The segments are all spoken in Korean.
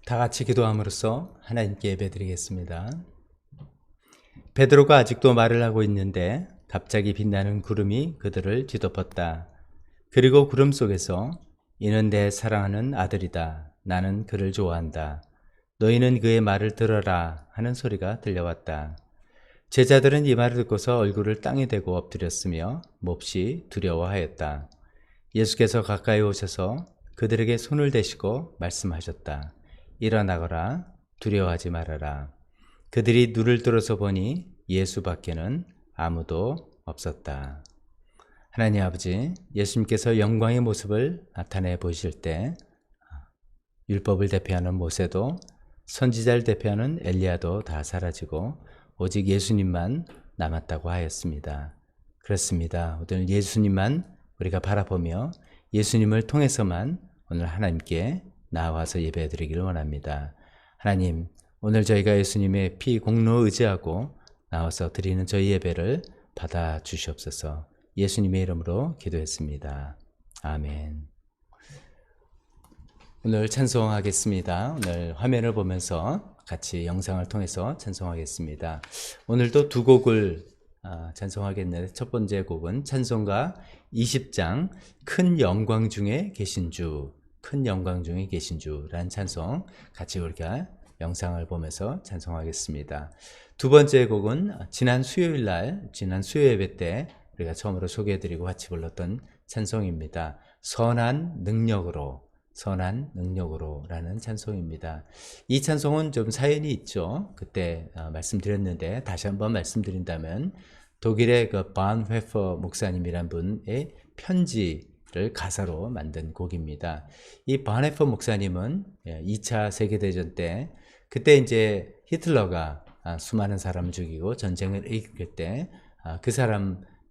다 같이 기도함으로써 하나님께 예배드리겠습니다. 베드로가 아직도 말을 하고 있는데 갑자기 빛나는 구름이 그들을 뒤덮었다. 그리고 구름 속에서 이는 내 사랑하는 아들이다. 나는 그를 좋아한다. 너희는 그의 말을 들어라 하는 소리가 들려왔다. 제자들은 이 말을 듣고서 얼굴을 땅에 대고 엎드렸으며 몹시 두려워하였다. 예수께서 가까이 오셔서 그들에게 손을 대시고 말씀하셨다. 일어나거라. 두려워하지 말아라. 그들이 눈을 들어서 보니 예수밖에는 아무도 없었다. 하나님 아버지, 예수님께서 영광의 모습을 나타내 보이실 때 율법을 대표하는 모세도 선지자를 대표하는 엘리야도 다 사라지고 오직 예수님만 남았다고 하였습니다. 그렇습니다. 오늘 예수님만 우리가 바라보며 예수님을 통해서만 오늘 하나님께 나와서 예배드리기를 원합니다. 하나님, 오늘 저희가 예수님의 피 공로 의지하고 나와서 드리는 저희 예배를 받아 주시옵소서. 예수님의 이름으로 기도했습니다. 아멘. 오늘 찬송하겠습니다. 오늘 화면을 보면서 같이 영상을 통해서 찬송하겠습니다. 오늘도 두 곡을 찬송하겠는데 첫 번째 곡은 찬송가 20장 큰 영광 중에 계신 주, 큰 영광 중에 계신 주라는 찬송 같이 우리가 영상을 보면서 찬송하겠습니다. 두 번째 곡은 지난 수요 예배 때 우리가 처음으로 소개해드리고 같이 불렀던 찬송입니다. 선한 능력으로라는 찬송입니다. 이 찬송은 좀 사연이 있죠. 그때 말씀드렸는데 다시 한번 말씀드린다면 독일의 그 바운헤퍼 목사님이란 분의 편지를 가사로 만든 곡입니다. 이 바운헤퍼 목사님은 2차 세계대전 때 그때 이제 히틀러가 수많은 사람을 죽이고 전쟁을 이길 때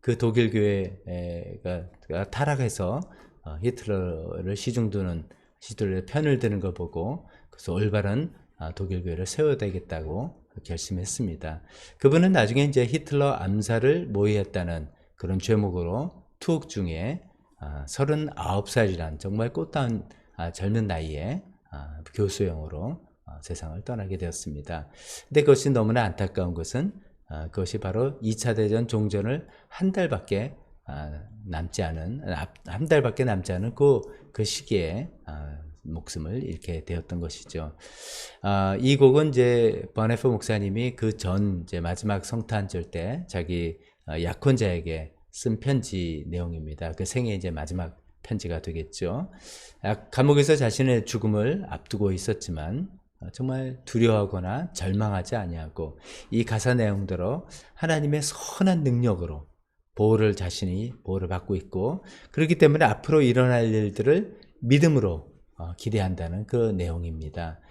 그 독일 교회가 타락해서 히틀러를 히틀러의 편을 드는 걸 보고 그래서 올바른 독일 교회를 세워야 되겠다고 결심했습니다. 그분은 나중에 이제 히틀러 암살을 모의했다는 그런 죄목으로 투옥 중에 39살이란 정말 꽃다운 젊은 나이에 교수형으로 세상을 떠나게 되었습니다. 근데 그것이 너무나 안타까운 것은 그것이 바로 2차 대전 종전을 한 달밖에 남지 않은 그 시기에 목숨을 잃게 되었던 것이죠. 이 곡은 이제 버네프 목사님이 그 전 이제 마지막 성탄절 때 자기 약혼자에게 쓴 편지 내용입니다. 그 생애 이제 마지막 편지가 되겠죠. 감옥에서 자신의 죽음을 앞두고 있었지만 정말 두려워하거나 절망하지 아니하고 이 가사 내용대로 하나님의 선한 능력으로 자신이 보호를 받고 있고 그렇기 때문에 앞으로 일어날 일들을 믿음으로 기대한다는 그 내용입니다.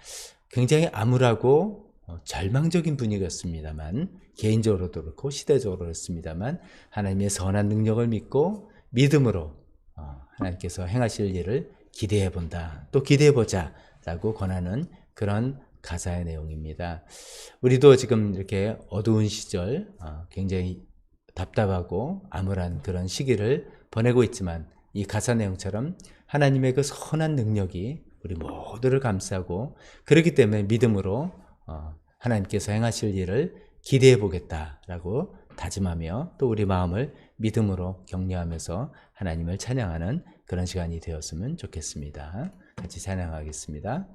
굉장히 암울하고 절망적인 분위기였습니다만 개인적으로도 그렇고 시대적으로 그렇습니다만 하나님의 선한 능력을 믿고 믿음으로 하나님께서 행하실 일을 기대해 본다. 또 기대해 보자 라고 권하는 그런 가사의 내용입니다. 우리도 지금 이렇게 어두운 시절 굉장히 답답하고 암울한 그런 시기를 보내고 있지만 이 가사 내용처럼 하나님의 그 선한 능력이 우리 모두를 감싸고 그렇기 때문에 믿음으로 하나님께서 행하실 일을 기대해 보겠다라고 다짐하며 또 우리 마음을 믿음으로 격려하면서 하나님을 찬양하는 그런 시간이 되었으면 좋겠습니다. 같이 찬양하겠습니다.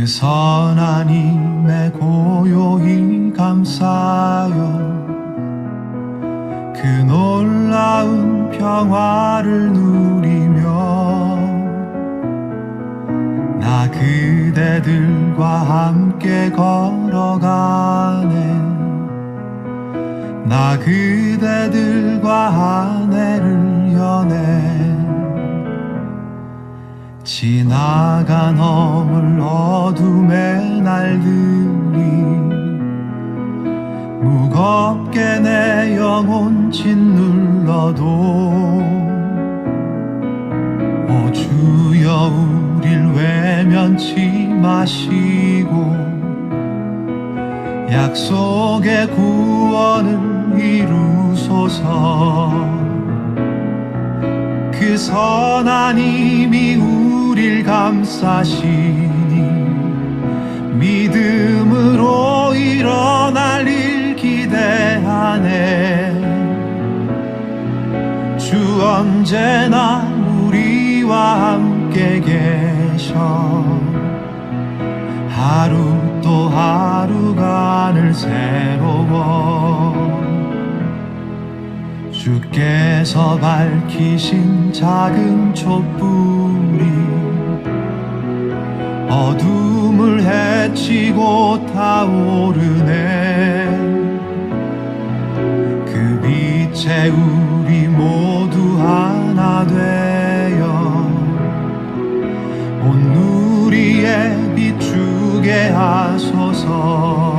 그 선하님의 고요히 감사여 그 놀라운 평화를 누리며 나 그대들과 함께 걸어가네. 나 그대들과 아내를 여네. 지나가 넘을 어둠의 날들이 무겁게 내 영혼 짓눌러도 오 주여 우릴 외면치 마시고 약속의 구원을 이루소서. 그 선한 힘이 우릴 감싸시니 믿음으로 일어날 일 기대하네. 주 언제나 우리와 함께 계셔. 하루 또 하루가 늘 새로워. 주께서 밝히신 작은 촛불이 어둠을 헤치고 타오르네. 그 빛에 우리 모두 하나 되어 온 누리에 비추게 하소서.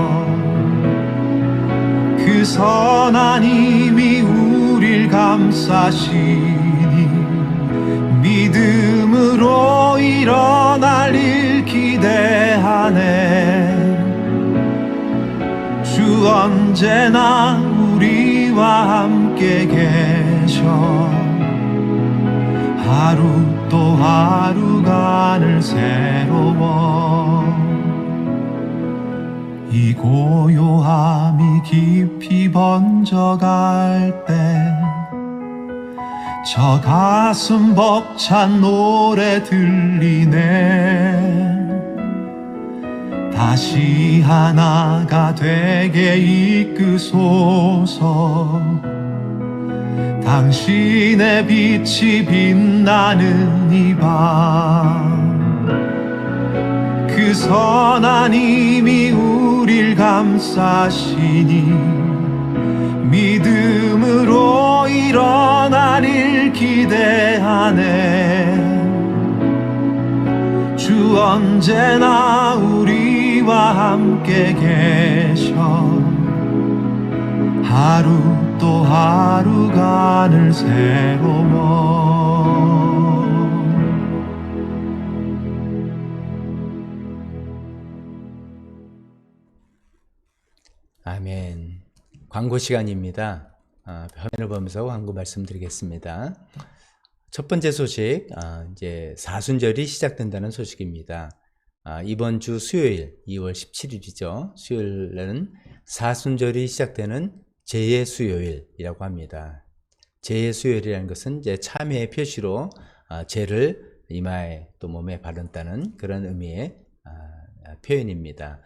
그 선한 힘이 우릴 감싸시니 믿음으로 일어날 일 기대하네. 주 언제나 우리와 함께 계셔. 하루 또 하루가 늘 새로워. 이 고요함이 깊이 번져갈 때 저 가슴 벅찬 노래 들리네. 다시 하나가 되게 이끄소서. 당신의 빛이 빛나는 이 밤 그 선한 힘이 우릴 감싸시니 믿음으로 일어날 일 기대하네. 주 언제나 우리와 함께 계셔. 하루 또 하루가 늘 새로워. 아멘. 광고 시간입니다. 화면을 보면서 광고 말씀드리겠습니다. 첫 번째 소식, 이제 사순절이 시작된다는 소식입니다. 이번 주 수요일, 2월 17일이죠. 수요일에는 사순절이 시작되는 제의 수요일이라고 합니다. 제의 수요일이라는 것은 이제 참회의 표시로 제를 이마에 또 몸에 바른다는 그런 의미의 표현입니다.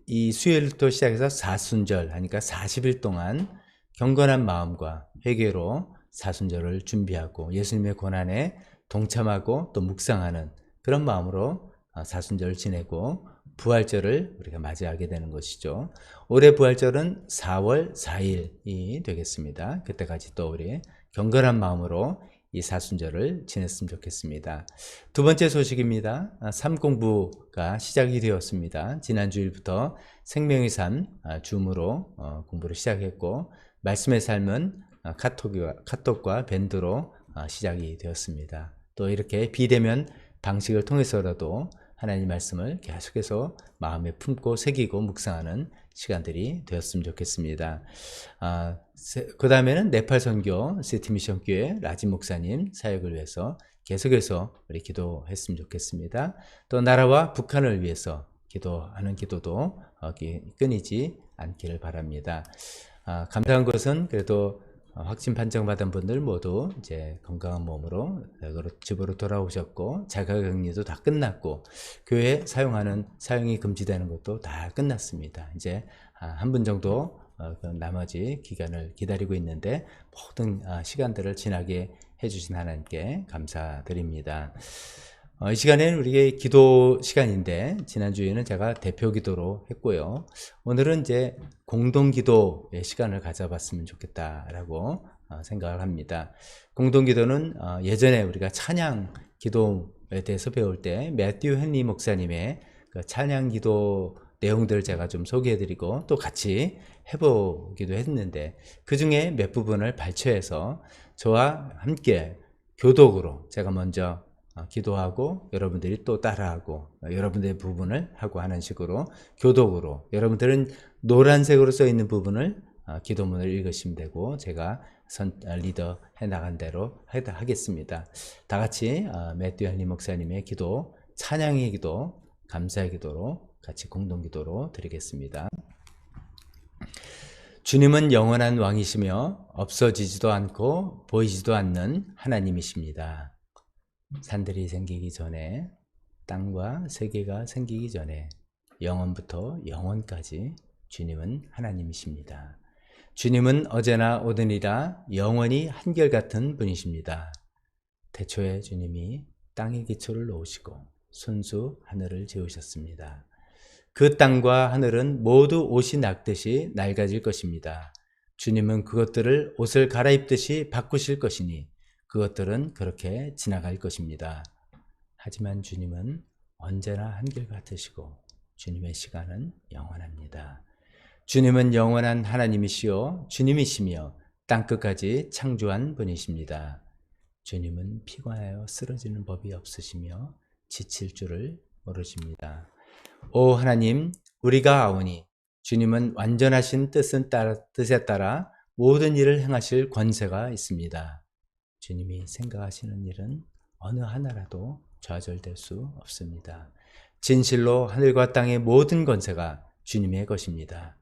이 수요일부터 시작해서 사순절 하니까 40일 동안 경건한 마음과 회개로 사순절을 준비하고 예수님의 고난에 동참하고 또 묵상하는 그런 마음으로 사순절을 지내고 부활절을 우리가 맞이하게 되는 것이죠. 올해 부활절은 4월 4일이 되겠습니다. 그때까지 또 우리 경건한 마음으로 이 사순절을 지냈으면 좋겠습니다. 두 번째 소식입니다. 삶 공부가 시작이 되었습니다. 지난 주일부터 생명의 삶 줌으로 공부를 시작했고 말씀의 삶은 카톡과 밴드로 시작이 되었습니다. 또 이렇게 비대면 방식을 통해서라도 하나님 말씀을 계속해서 마음에 품고 새기고 묵상하는 시간들이 되었으면 좋겠습니다. 그 다음에는 네팔 선교 시티미션 교회 라지 목사님 사역을 위해서 계속해서 우리 기도했으면 좋겠습니다. 또 나라와 북한을 위해서 기도하는 기도도 끊이지 않기를 바랍니다. 감사한 것은 그래도 확진 판정받은 분들 모두 이제 건강한 몸으로 집으로 돌아오셨고, 자가격리도 다 끝났고, 교회 사용이 금지되는 것도 다 끝났습니다. 이제 한 분 정도 그 나머지 기간을 기다리고 있는데, 모든 시간들을 지나게 해주신 하나님께 감사드립니다. 이 시간에는 우리의 기도 시간인데, 지난주에는 제가 대표 기도로 했고요. 오늘은 이제 공동 기도의 시간을 가져봤으면 좋겠다라고 생각을 합니다. 공동 기도는 예전에 우리가 찬양 기도에 대해서 배울 때 매튜 헨리 목사님의 그 찬양 기도 내용들을 제가 좀 소개해드리고 또 같이 해보기도 했는데, 그 중에 몇 부분을 발췌해서 저와 함께 교독으로 제가 먼저 기도하고 여러분들이 또 따라하고, 여러분들의 부분을 하고 하는 식으로 교독으로, 여러분들은 노란색으로 써 있는 부분을 기도문을 읽으시면 되고, 제가 리더 해 나간 대로 하겠습니다. 다 같이 매튜 헨리 목사님의 기도, 찬양의 기도, 감사의 기도로 같이 공동 기도로 드리겠습니다. 주님은 영원한 왕이시며 없어지지도 않고 보이지도 않는 하나님이십니다. 산들이 생기기 전에, 땅과 세계가 생기기 전에, 영원부터 영원까지 주님은 하나님이십니다. 주님은 어제나 오늘이라 영원히 한결같은 분이십니다. 태초에 주님이 땅의 기초를 놓으시고 순수 하늘을 지으셨습니다. 그 땅과 하늘은 모두 옷이 낙듯이 낡아질 것입니다. 주님은 그것들을 옷을 갈아입듯이 바꾸실 것이니 그것들은 그렇게 지나갈 것입니다. 하지만 주님은 언제나 한결같으시고 주님의 시간은 영원합니다. 주님은 영원한 하나님이시요 주님이시며 땅끝까지 창조한 분이십니다. 주님은 피곤하여 쓰러지는 법이 없으시며 지칠 줄을 모르십니다. 오 하나님, 우리가 아오니 주님은 완전하신 뜻에 따라 모든 일을 행하실 권세가 있습니다. 주님이 생각하시는 일은 어느 하나라도 좌절될 수 없습니다. 진실로 하늘과 땅의 모든 권세가 주님의 것입니다.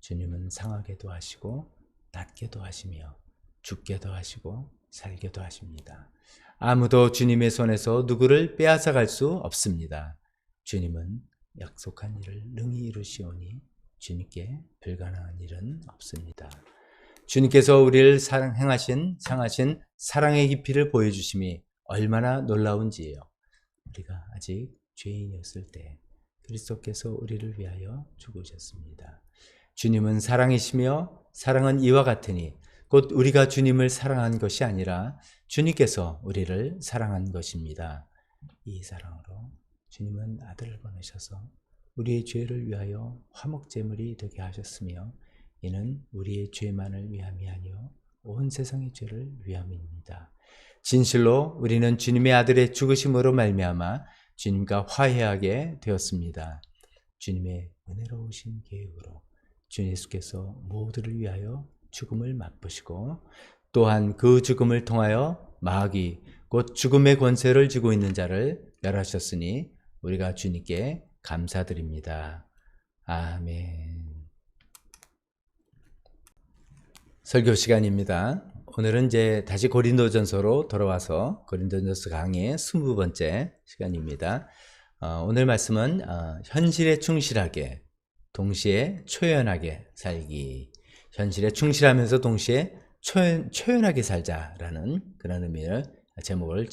주님은 상하게도 하시고 낫게도 하시며 죽게도 하시고 살게도 하십니다. 아무도 주님의 손에서 누구를 빼앗아갈 수 없습니다. 주님은 약속한 일을 능히 이루시오니 주님께 불가능한 일은 없습니다. 주님께서 우리를 상하신 사랑의 깊이를 보여주심이 얼마나 놀라운지요. 우리가 아직 죄인이었을 때 그리스도께서 우리를 위하여 죽으셨습니다. 주님은 사랑이시며 사랑은 이와 같으니 곧 우리가 주님을 사랑한 것이 아니라 주님께서 우리를 사랑한 것입니다. 이 사랑으로 주님은 아들을 보내셔서 우리의 죄를 위하여 화목제물이 되게 하셨으며, 이는 우리의 죄만을 위함이 아니요 온 세상의 죄를 위함입니다. 진실로 우리는 주님의 아들의 죽으심으로 말미암아 주님과 화해하게 되었습니다. 주님의 은혜로우신 계획으로 주 예수께서 모두를 위하여 죽음을 맛보시고, 또한 그 죽음을 통하여 마귀 곧 죽음의 권세를 쥐고 있는 자를 멸하셨으니 우리가 주님께 감사드립니다. 아멘. 설교 시간입니다. 오늘은 이제 다시 고린도전서로 돌아와서 고린도전서 강의 20번째 시간입니다. 오늘 말씀은 현실에 충실하게 동시에 초연하게 살기, 현실에 충실하면서 동시에 초연하게 살자라는 그런 의미를 제목을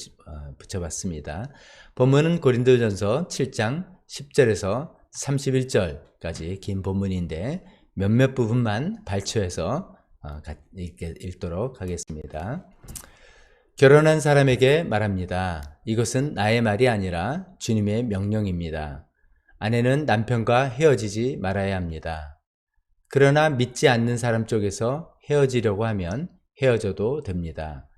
붙여봤습니다. 본문은 고린도전서 7장 10절에서 31절까지 긴 본문인데 몇몇 부분만 발췌해서 읽도록 하겠습니다. 결혼한 사람에게 말합니다. 이것은 나의 말이 아니라 주님의 명령입니다. 아내는 남편과 헤어지지 말아야 합니다. 그러나 믿지 않는 사람 쪽에서 헤어지려고 하면 헤어져도 됩니다.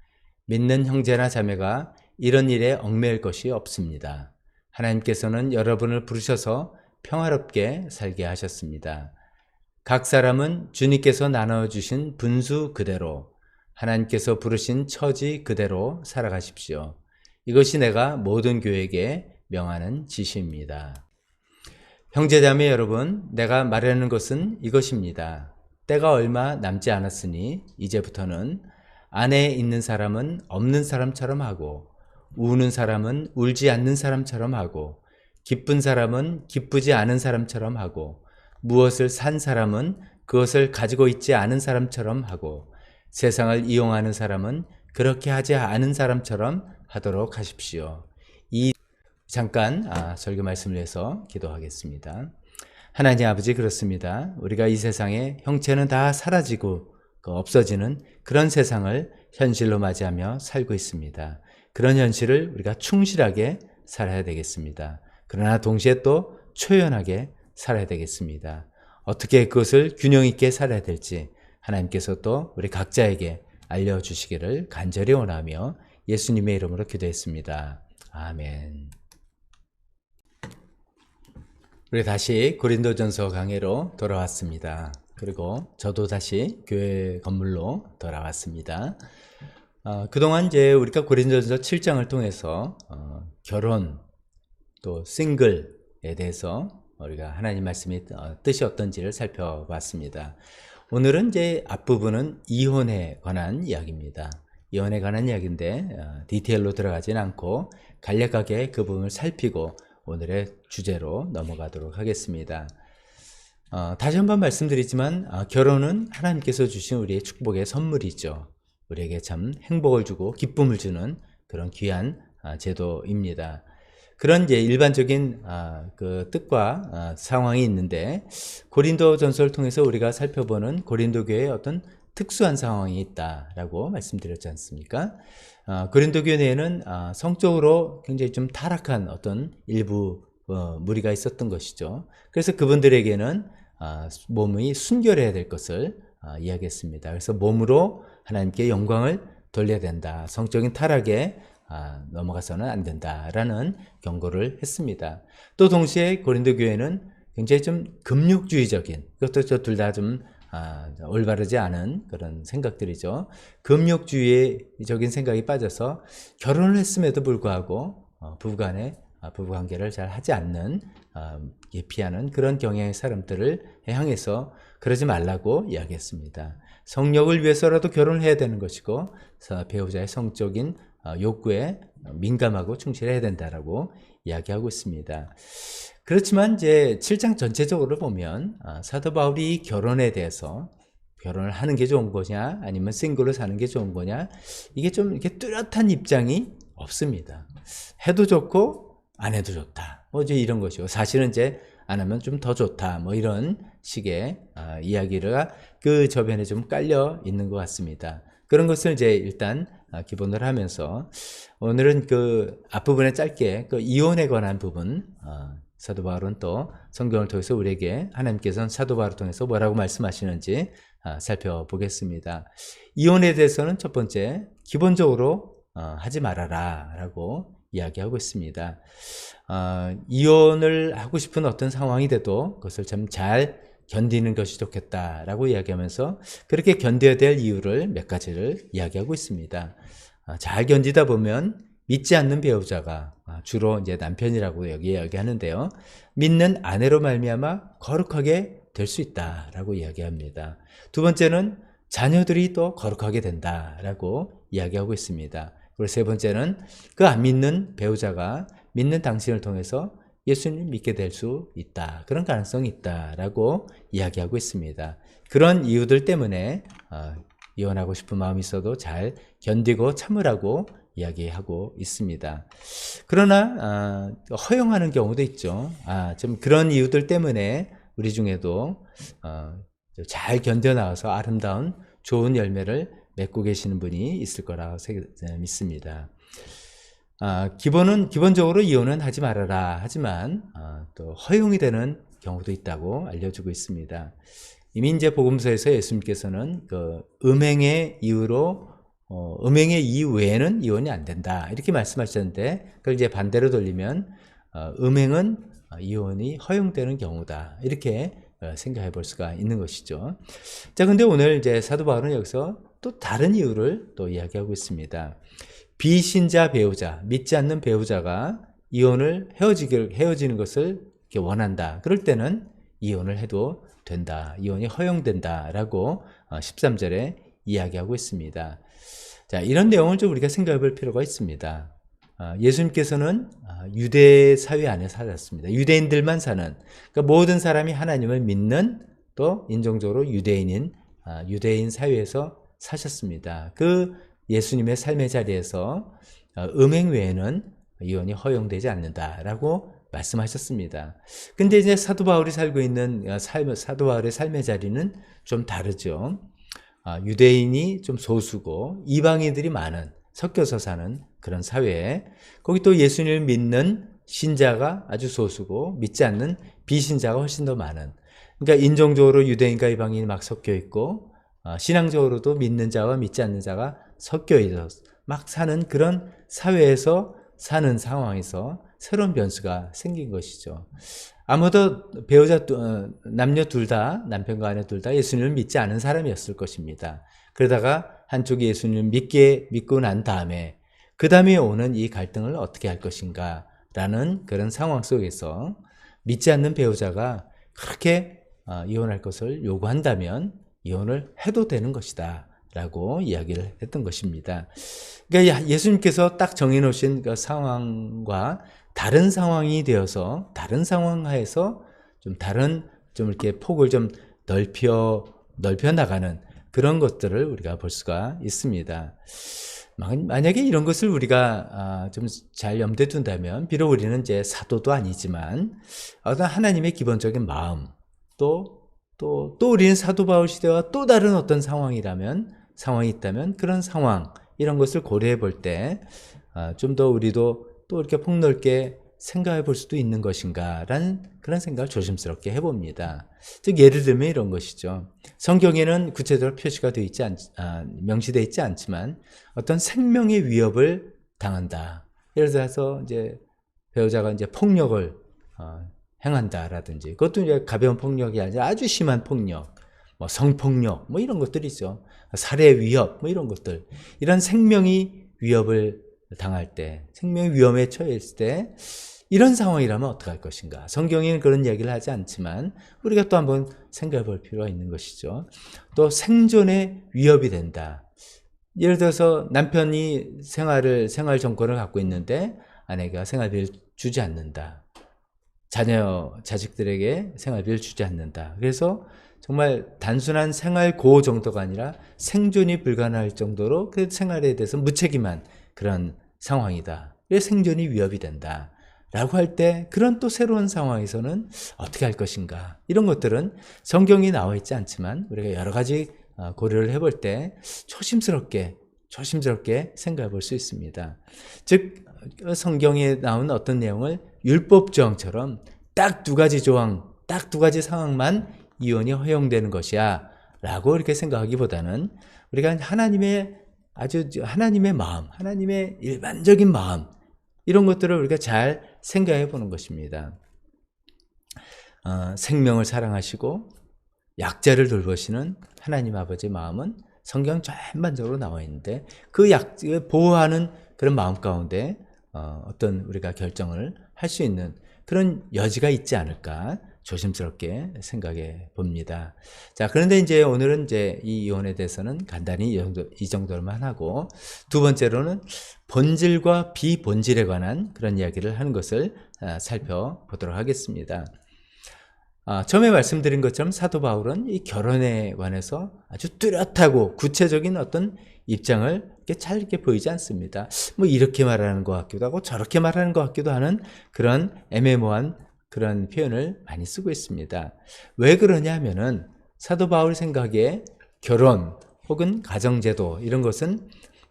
믿는 형제나 자매가 이런 일에 얽매일 것이 없습니다. 하나님께서는 여러분을 부르셔서 평화롭게 살게 하셨습니다. 각 사람은 주님께서 나눠주신 분수 그대로, 하나님께서 부르신 처지 그대로 살아가십시오. 이것이 내가 모든 교회에게 명하는 지시입니다. 형제자매 여러분, 내가 말하는 것은 이것입니다. 때가 얼마 남지 않았으니 이제부터는 안에 있는 사람은 없는 사람처럼 하고 우는 사람은 울지 않는 사람처럼 하고 기쁜 사람은 기쁘지 않은 사람처럼 하고 무엇을 산 사람은 그것을 가지고 있지 않은 사람처럼 하고 세상을 이용하는 사람은 그렇게 하지 않은 사람처럼 하도록 하십시오. 잠깐 설교 말씀을 해서 기도하겠습니다. 하나님 아버지, 그렇습니다. 우리가 이 세상에 형체는 다 사라지고 없어지는 그런 세상을 현실로 맞이하며 살고 있습니다. 그런 현실을 우리가 충실하게 살아야 되겠습니다. 그러나 동시에 또 초연하게 살아야 되겠습니다. 어떻게 그것을 균형 있게 살아야 될지 하나님께서 또 우리 각자에게 알려주시기를 간절히 원하며 예수님의 이름으로 기도했습니다. 아멘. 우리 다시 고린도전서 강해로 돌아왔습니다. 그리고 저도 다시 교회 건물로 돌아왔습니다. 그동안 이제 우리가 고린도전서 7장을 통해서 결혼 또 싱글에 대해서 우리가 하나님 말씀의 뜻이 어떤지를 살펴봤습니다. 오늘은 이제 앞부분은 이혼에 관한 이야기입니다. 이혼에 관한 이야기인데 디테일로 들어가진 않고 간략하게 그 부분을 살피고 오늘의 주제로 넘어가도록 하겠습니다. 다시 한번 말씀드리지만 결혼은 하나님께서 주신 우리의 축복의 선물이죠. 우리에게 참 행복을 주고 기쁨을 주는 그런 귀한 제도입니다. 그런 이제 일반적인 그 뜻과 상황이 있는데 고린도 전서를 통해서 우리가 살펴보는 고린도 교회의 어떤 특수한 상황이 있다라고 말씀드렸지 않습니까? 고린도 교회 내에는 성적으로 굉장히 좀 타락한 어떤 일부 무리가 있었던 것이죠. 그래서 그분들에게는 몸이 순결해야 될 것을 이야기했습니다. 그래서 몸으로 하나님께 영광을 돌려야 된다. 성적인 타락에 넘어가서는 안 된다라는 경고를 했습니다. 또 동시에 고린도 교회는 굉장히 좀 금욕주의적인, 그것도 둘 다 좀 올바르지 않은 그런 생각들이죠. 금욕주의적인 생각이 빠져서 결혼을 했음에도 불구하고 부부간에 부부관계를 잘 하지 않는 예피하는 그런 경향의 사람들을 향해서 그러지 말라고 이야기했습니다. 성욕을 위해서라도 결혼을 해야 되는 것이고 배우자의 성적인 욕구에 민감하고 충실해야 된다라고 이야기하고 있습니다. 그렇지만 이제 7장 전체적으로 보면 사도 바울이 결혼에 대해서 결혼을 하는 게 좋은 거냐 아니면 싱글로 사는 게 좋은 거냐 이게 좀 이렇게 뚜렷한 입장이 없습니다. 해도 좋고 안 해도 좋다. 뭐 이제 이런 것이고 사실은 이제 안 하면 좀 더 좋다. 뭐 이런 식의 이야기가 그 저변에 좀 깔려 있는 것 같습니다. 그런 것을 이제 일단 기본으로 하면서 오늘은 그 앞부분에 짧게 그 이혼에 관한 부분 사도 바울은 또 성경을 통해서 우리에게 하나님께서는 사도 바울을 통해서 뭐라고 말씀하시는지 살펴보겠습니다. 이혼에 대해서는 첫 번째 기본적으로 하지 말아라 라고 이야기하고 있습니다. 이혼을 하고 싶은 어떤 상황이 돼도 그것을 참 잘 견디는 것이 좋겠다라고 이야기하면서 그렇게 견뎌야 될 이유를 몇 가지를 이야기하고 있습니다. 잘 견디다 보면 믿지 않는 배우자가 주로 이제 남편이라고 여기 이야기하는데요. 믿는 아내로 말미암아 거룩하게 될 수 있다라고 이야기합니다. 두 번째는 자녀들이 또 거룩하게 된다라고 이야기하고 있습니다. 그리고 세 번째는 그 안 믿는 배우자가 믿는 당신을 통해서 예수님 믿게 될 수 있다. 그런 가능성이 있다라고 이야기하고 있습니다. 그런 이유들 때문에 이혼하고 싶은 마음이 있어도 잘 견디고 참으라고 이야기하고 있습니다. 그러나 허용하는 경우도 있죠. 좀 그런 이유들 때문에 우리 중에도 잘 견뎌나가서 아름다운 좋은 열매를 맺고 계시는 분이 있을 거라고 믿습니다. 기본적으로 이혼은 하지 말아라 하지만 또 허용이 되는 경우도 있다고 알려주고 있습니다. 이미 이제 복음서에서 예수님께서는 그 음행의 이유로 음행의 이유 외에는 이혼이 안 된다 이렇게 말씀하셨는데 그걸 이제 반대로 돌리면 음행은 이혼이 허용되는 경우다 이렇게 생각해 볼 수가 있는 것이죠. 자, 근데 오늘 이제 사도 바울은 여기서 또 다른 이유를 또 이야기하고 있습니다. 비신자 배우자, 믿지 않는 배우자가 이혼을 헤어지는 것을 이렇게 원한다. 그럴 때는 이혼을 해도 된다. 이혼이 허용된다라고 13절에 이야기하고 있습니다. 자, 이런 내용을 좀 우리가 생각해 볼 필요가 있습니다. 예수님께서는 유대 사회 안에 사셨습니다. 유대인들만 사는, 그러니까 모든 사람이 하나님을 믿는 또 인종적으로 유대인인 유대인 사회에서 사셨습니다. 그 예수님의 삶의 자리에서 음행 외에는 이혼이 허용되지 않는다라고 말씀하셨습니다. 근데 이제 사도 바울이 살고 있는 사도 바울의 삶의 자리는 좀 다르죠. 유대인이 좀 소수고 이방인들이 많은, 섞여서 사는 그런 사회에 거기 또 예수님을 믿는 신자가 아주 소수고 믿지 않는 비신자가 훨씬 더 많은, 그러니까 인종적으로 유대인과 이방인이 막 섞여 있고 신앙적으로도 믿는 자와 믿지 않는 자가 섞여 있어서 막 사는 그런 사회에서 사는 상황에서 새로운 변수가 생긴 것이죠. 아무도 배우자 남녀 둘 다, 남편과 아내 둘 다 예수님을 믿지 않은 사람이었을 것입니다. 그러다가 한쪽이 예수님을 믿고 난 다음에 그 다음에 오는 이 갈등을 어떻게 할 것인가 라는 그런 상황 속에서 믿지 않는 배우자가 그렇게 이혼할 것을 요구한다면 이혼을 해도 되는 것이다 라고 이야기를 했던 것입니다. 그러니까 예수님께서 딱 정해놓으신 그 상황과 다른 상황이 되어서 다른 상황 하에서 좀 이렇게 폭을 좀 넓혀 나가는 그런 것들을 우리가 볼 수가 있습니다. 만약에 이런 것을 우리가 좀 잘 염두에 둔다면, 비록 우리는 이제 사도도 아니지만 어떤 하나님의 기본적인 마음, 또 우리는 사도 바울 시대와 또 다른 어떤 상황이 있다면 그런 상황, 이런 것을 고려해 볼 때 좀 더 우리도 또 이렇게 폭넓게 생각해 볼 수도 있는 것인가라는 그런 생각을 조심스럽게 해봅니다. 즉 예를 들면 이런 것이죠. 성경에는 구체적으로 표시가 되어 있지 명시되어 있지 않지만 어떤 생명의 위협을 당한다. 예를 들어서 이제 배우자가 이제 폭력을 행한다라든지, 그것도 이제 가벼운 폭력이 아니라 아주 심한 폭력, 뭐 성폭력, 뭐 이런 것들이 있죠. 살해 위협, 뭐 이런 것들. 이런 생명이 위협을 당할 때, 생명의 위험에 처해 있을 때, 이런 상황이라면 어떻게 할 것인가. 성경에는 그런 이야기를 하지 않지만 우리가 또 한번 생각해 볼 필요가 있는 것이죠. 또 생존의 위협이 된다. 예를 들어서 남편이 생활 정권을 갖고 있는데 아내가 생활비를 주지 않는다. 자식들에게 생활비를 주지 않는다. 그래서 정말 단순한 생활 고호 정도가 아니라 생존이 불가능할 정도로 그 생활에 대해서 무책임한 그런 상황이다. 그래서 생존이 위협이 된다. 라고 할 때 그런 또 새로운 상황에서는 어떻게 할 것인가. 이런 것들은 성경이 나와 있지 않지만 우리가 여러 가지 고려를 해볼 때 조심스럽게 생각해 볼 수 있습니다. 즉 성경에 나온 어떤 내용을 율법조항처럼 딱 두 가지 조항, 딱 두 가지 상황만 이혼이 허용되는 것이야 라고 이렇게 생각하기보다는 우리가 하나님의 마음, 하나님의 일반적인 마음, 이런 것들을 우리가 잘 생각해 보는 것입니다. 생명을 사랑하시고 약자를 돌보시는 하나님 아버지의 마음은 성경 전반적으로 나와 있는데 그 보호하는 그런 마음 가운데 어떤 우리가 결정을 할 수 있는 그런 여지가 있지 않을까 조심스럽게 생각해 봅니다. 자, 그런데 이제 오늘은 이제 이 이혼에 대해서는 간단히 이 정도로만 하고, 두 번째로는 본질과 비본질에 관한 그런 이야기를 하는 것을 살펴보도록 하겠습니다. 처음에 말씀드린 것처럼 사도 바울은 이 결혼에 관해서 아주 뚜렷하고 구체적인 어떤 입장을 이렇게 보이지 않습니다. 뭐 이렇게 말하는 것 같기도 하고 저렇게 말하는 것 같기도 하는 그런 애매모호한 그런 표현을 많이 쓰고 있습니다. 왜 그러냐 하면은 사도 바울 생각에 결혼 혹은 가정제도 이런 것은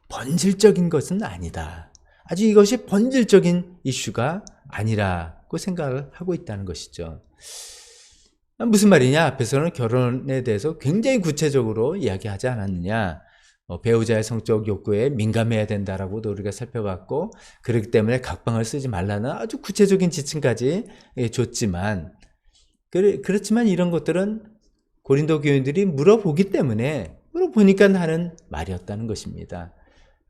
본질적인 것은 아니다. 아주 이것이 본질적인 이슈가 아니라고 생각을 하고 있다는 것이죠. 무슨 말이냐? 앞에서는 결혼에 대해서 굉장히 구체적으로 이야기하지 않았느냐? 배우자의 성적 욕구에 민감해야 된다라고도 우리가 살펴봤고, 그렇기 때문에 각방을 쓰지 말라는 아주 구체적인 지침까지 줬지만, 그렇지만 이런 것들은 고린도 교인들이 물어보니까 하는 말이었다는 것입니다.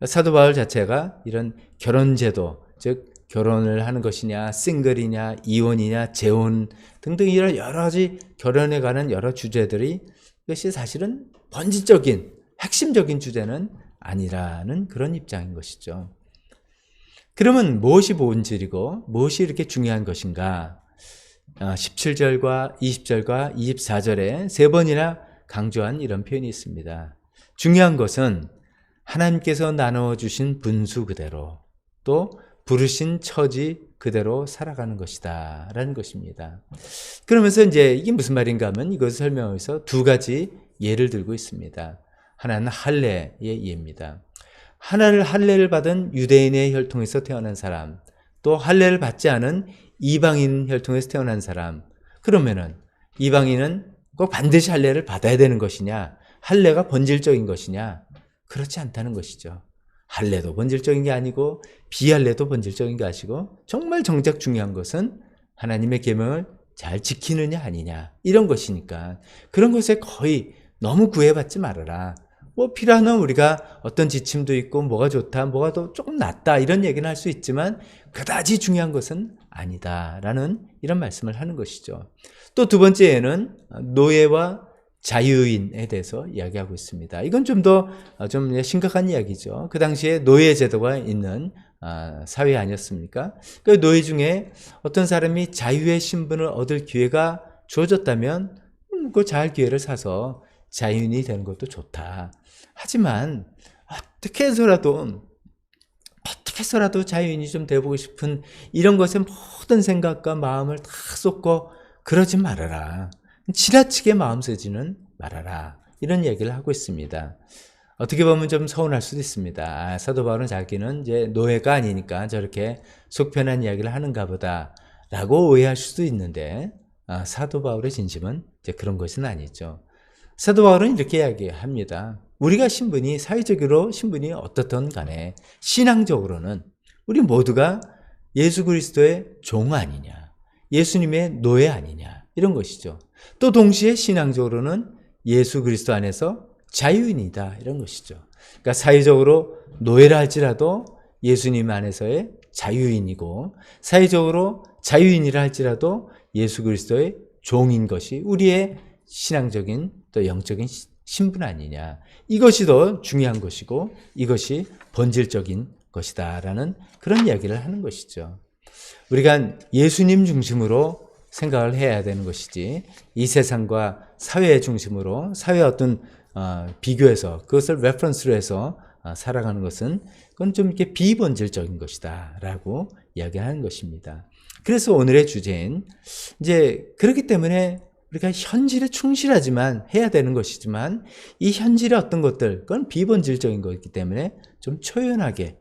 사도 바울 자체가 이런 결혼제도, 즉 결혼을 하는 것이냐, 싱글이냐, 이혼이냐, 재혼 등등 이런 여러 가지 결혼에 관한 여러 주제들이 이것이 사실은 본질적인 핵심적인 주제는 아니라는 그런 입장인 것이죠. 그러면 무엇이 본질이고 무엇이 이렇게 중요한 것인가? 17절과 20절과 24절에 세 번이나 강조한 이런 표현이 있습니다. 중요한 것은 하나님께서 나눠주신 분수 그대로 또 부르신 처지 그대로 살아가는 것이다 라는 것입니다. 그러면서 이제 이게 무슨 말인가 하면 이것을 설명해서 두 가지 예를 들고 있습니다. 하나는 할례의 예입니다. 할례를 받은 유대인의 혈통에서 태어난 사람, 또 할례를 받지 않은 이방인 혈통에서 태어난 사람. 그러면은 이방인은 꼭 반드시 할례를 받아야 되는 것이냐? 할례가 본질적인 것이냐? 그렇지 않다는 것이죠. 할례도 본질적인 게 아니고 비할례도 본질적인 게 아니고 정말 정작 중요한 것은 하나님의 계명을 잘 지키느냐 아니냐 이런 것이니까 그런 것에 거의 너무 구애받지 말아라. 뭐 필요하면 우리가 어떤 지침도 있고 뭐가 좋다, 뭐가 더 조금 낫다 이런 얘기는 할 수 있지만 그다지 중요한 것은 아니다라는 이런 말씀을 하는 것이죠. 또 두 번째에는 노예와 자유인에 대해서 이야기하고 있습니다. 이건 좀 더 좀 심각한 이야기죠. 그 당시에 노예 제도가 있는 사회 아니었습니까? 그 노예 중에 어떤 사람이 자유의 신분을 얻을 기회가 주어졌다면 그 잘 기회를 사서 자유인이 되는 것도 좋다. 하지만 어떻게 해서라도 자유인이 좀 되어보고 싶은 이런 것에 모든 생각과 마음을 다 쏟고 그러지 말아라. 지나치게 마음 쓰지는 말아라. 이런 얘기를 하고 있습니다. 어떻게 보면 좀 서운할 수도 있습니다. 사도 바울은 자기는 이제 노예가 아니니까 저렇게 속편한 이야기를 하는가 보다 라고 오해할 수도 있는데 사도 바울의 진심은 이제 그런 것은 아니죠. 사도 바울은 이렇게 이야기합니다. 우리가 사회적으로 신분이 어떻든 간에 신앙적으로는 우리 모두가 예수 그리스도의 종 아니냐, 예수님의 노예 아니냐 이런 것이죠. 또 동시에 신앙적으로는 예수 그리스도 안에서 자유인이다 이런 것이죠. 그러니까 사회적으로 노예라 할지라도 예수님 안에서의 자유인이고 사회적으로 자유인이라 할지라도 예수 그리스도의 종인 것이 우리의 신앙적인 또 영적인 신분 아니냐. 이것이 더 중요한 것이고 이것이 본질적인 것이다라는 그런 이야기를 하는 것이죠. 우리가 예수님 중심으로 생각을 해야 되는 것이지 이 세상과 사회 중심으로 사회 어떤 비교해서 그것을 레퍼런스로 해서 살아가는 것은 그건 좀 이렇게 비본질적인 것이다라고 이야기하는 것입니다. 그래서 오늘의 주제인 이제 그렇기 때문에 우리가 현실에 충실하지만 해야 되는 것이지만 이 현실의 어떤 것들 그건 비본질적인 것이기 때문에 좀 초연하게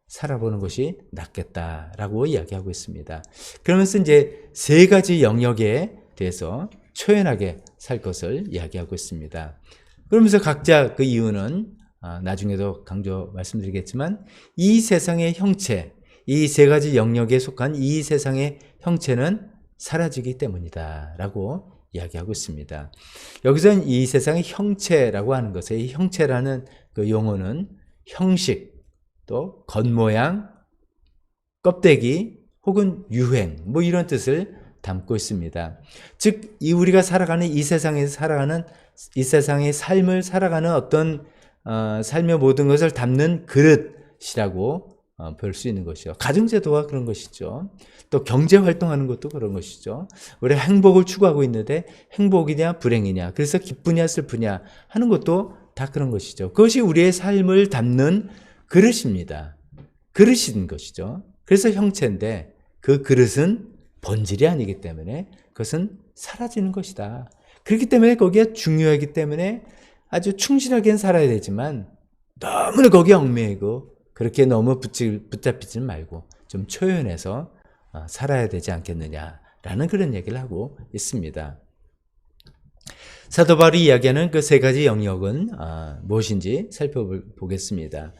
살아보는 것이 낫겠다라고 이야기하고 있습니다. 그러면서 이제 세 가지 영역에 대해서 초연하게 살 것을 이야기하고 있습니다. 그러면서 각자 그 이유는 나중에도 강조 말씀드리겠지만 이 세상의 형체, 이 세 가지 영역에 속한 이 세상의 형체는 사라지기 때문이다 라고 이야기하고 있습니다. 여기서는 이 세상의 형체라고 하는 것에 이 형체라는 그 용어는 형식, 또 겉모양, 껍데기 혹은 유행 뭐 이런 뜻을 담고 있습니다. 즉 우리가 살아가는 이 세상에서 살아가는 이 세상의 삶을 살아가는 어떤 삶의 모든 것을 담는 그릇이라고 볼 수 있는 것이죠. 가정제도가 그런 것이죠. 또 경제활동하는 것도 그런 것이죠. 우리가 행복을 추구하고 있는데 행복이냐 불행이냐 그래서 기쁘냐 슬프냐 하는 것도 다 그런 것이죠. 그것이 우리의 삶을 담는 그릇입니다. 그릇인 것이죠. 그래서 형체인데 그 그릇은 본질이 아니기 때문에 그것은 사라지는 것이다. 그렇기 때문에 거기에 중요하기 때문에 아주 충실하게 살아야 되지만 너무 거기에 얽매이고 그렇게 너무 붙잡히지 말고 좀 초연해서 살아야 되지 않겠느냐라는 그런 얘기를 하고 있습니다. 사도 바울이 이야기하는 그 세 가지 영역은 무엇인지 살펴보겠습니다.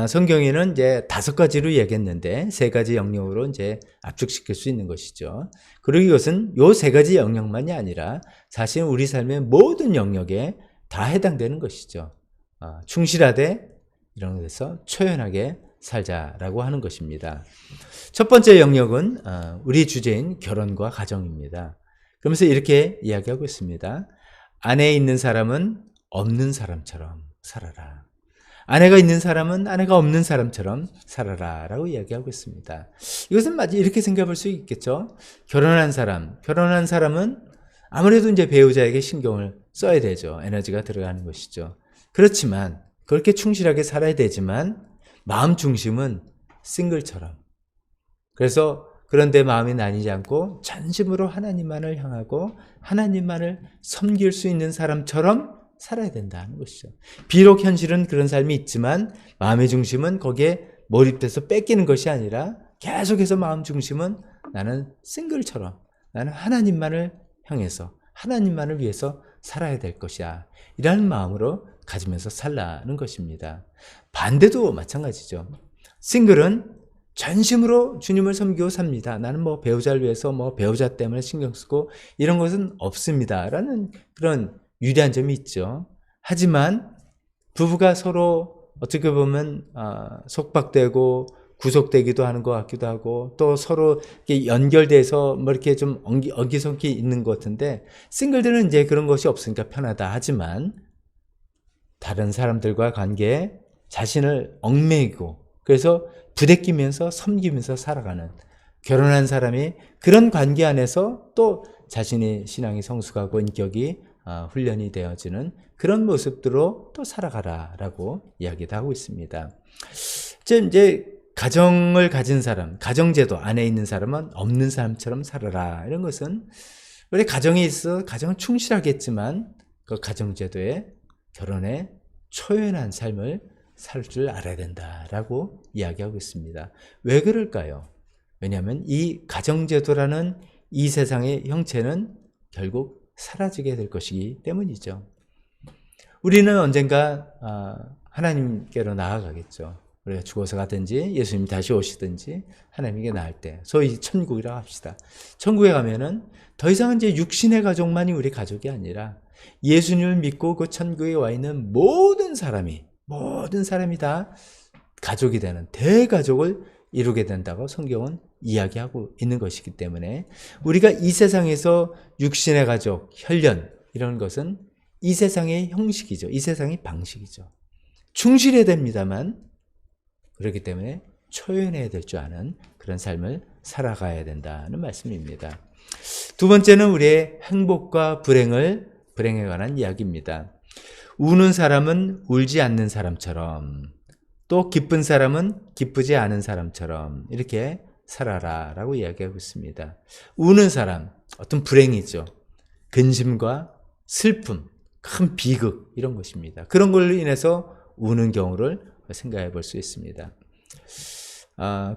성경에는 이제 5가지로 얘기했는데 세 가지 영역으로 이제 압축시킬 수 있는 것이죠. 그리고 이것은 요 세 가지 영역만이 아니라 사실 우리 삶의 모든 영역에 다 해당되는 것이죠. 충실하되 이런 데서 초연하게 살자라고 하는 것입니다. 첫 번째 영역은 우리 주제인 결혼과 가정입니다. 그러면서 이렇게 이야기하고 있습니다. 아내에 있는 사람은 없는 사람처럼 살아라. 아내가 있는 사람은 아내가 없는 사람처럼 살아라 라고 이야기하고 있습니다. 이것은 마치 이렇게 생각해 볼 수 있겠죠. 결혼한 사람은 아무래도 이제 배우자에게 신경을 써야 되죠. 에너지가 들어가는 것이죠. 그렇지만 그렇게 충실하게 살아야 되지만 마음 중심은 싱글처럼, 그래서 그런데 마음이 나뉘지 않고 전심으로 하나님만을 향하고 하나님만을 섬길 수 있는 사람처럼 살아야 된다는 것이죠. 비록 현실은 그런 삶이 있지만 마음의 중심은 거기에 몰입돼서 뺏기는 것이 아니라 계속해서 마음 중심은 나는 싱글처럼, 나는 하나님만을 향해서 하나님만을 위해서 살아야 될 것이야, 이라는 마음으로 가지면서 살라는 것입니다. 반대도 마찬가지죠. 싱글은 전심으로 주님을 섬기고 삽니다. 나는 뭐 배우자를 위해서 뭐 배우자 때문에 신경 쓰고 이런 것은 없습니다 라는 그런 유리한 점이 있죠. 하지만 부부가 서로 어떻게 보면 속박되고 구속되기도 하는 것 같기도 하고, 또 서로 이렇게 연결돼서 뭐 이렇게 좀 엉기성기 있는 것 같은데, 싱글들은 이제 그런 것이 없으니까 편하다 하지만 다른 사람들과 관계에 자신을 얽매이고 그래서 부대끼면서 섬기면서 살아가는, 결혼한 사람이 그런 관계 안에서 또 자신의 신앙이 성숙하고 인격이 훈련이 되어지는 그런 모습들로 또 살아가라라고 이야기도 하고 있습니다. 이제 가정을 가진 사람, 가정제도 안에 있는 사람은 없는 사람처럼 살아라, 이런 것은 우리 가정에 있어 가정을 충실하겠지만 그 가정제도에 결혼에 초연한 삶을 살 줄 알아야 된다라고 이야기하고 있습니다. 왜 그럴까요? 왜냐하면 이 가정제도라는 이 세상의 형체는 결국 사라지게 될 것이기 때문이죠. 우리는 언젠가 하나님께로 나아가겠죠. 우리가 죽어서 가든지 예수님 다시 오시든지 하나님께 나을 때, 소위 천국이라고 합시다. 천국에 가면은 더 이상은 이제 육신의 가족만이 우리 가족이 아니라 예수님을 믿고 그 천국에 와 있는 모든 사람이 다 가족이 되는 대가족을 이루게 된다고 성경은 이야기하고 있는 것이기 때문에 우리가 이 세상에서 육신의 가족, 혈연 이런 것은 이 세상의 형식이죠. 이 세상의 방식이죠. 충실해야 됩니다만 그렇기 때문에 초연해야 될 줄 아는 그런 삶을 살아가야 된다는 말씀입니다. 두 번째는 우리의 행복과 불행에 관한 이야기입니다. 우는 사람은 울지 않는 사람처럼, 또 기쁜 사람은 기쁘지 않은 사람처럼 이렇게 살아라 라고 이야기하고 있습니다. 우는 사람, 어떤 불행이죠. 근심과 슬픔, 큰 비극 이런 것입니다. 그런 걸로 인해서 우는 경우를 생각해 볼 수 있습니다.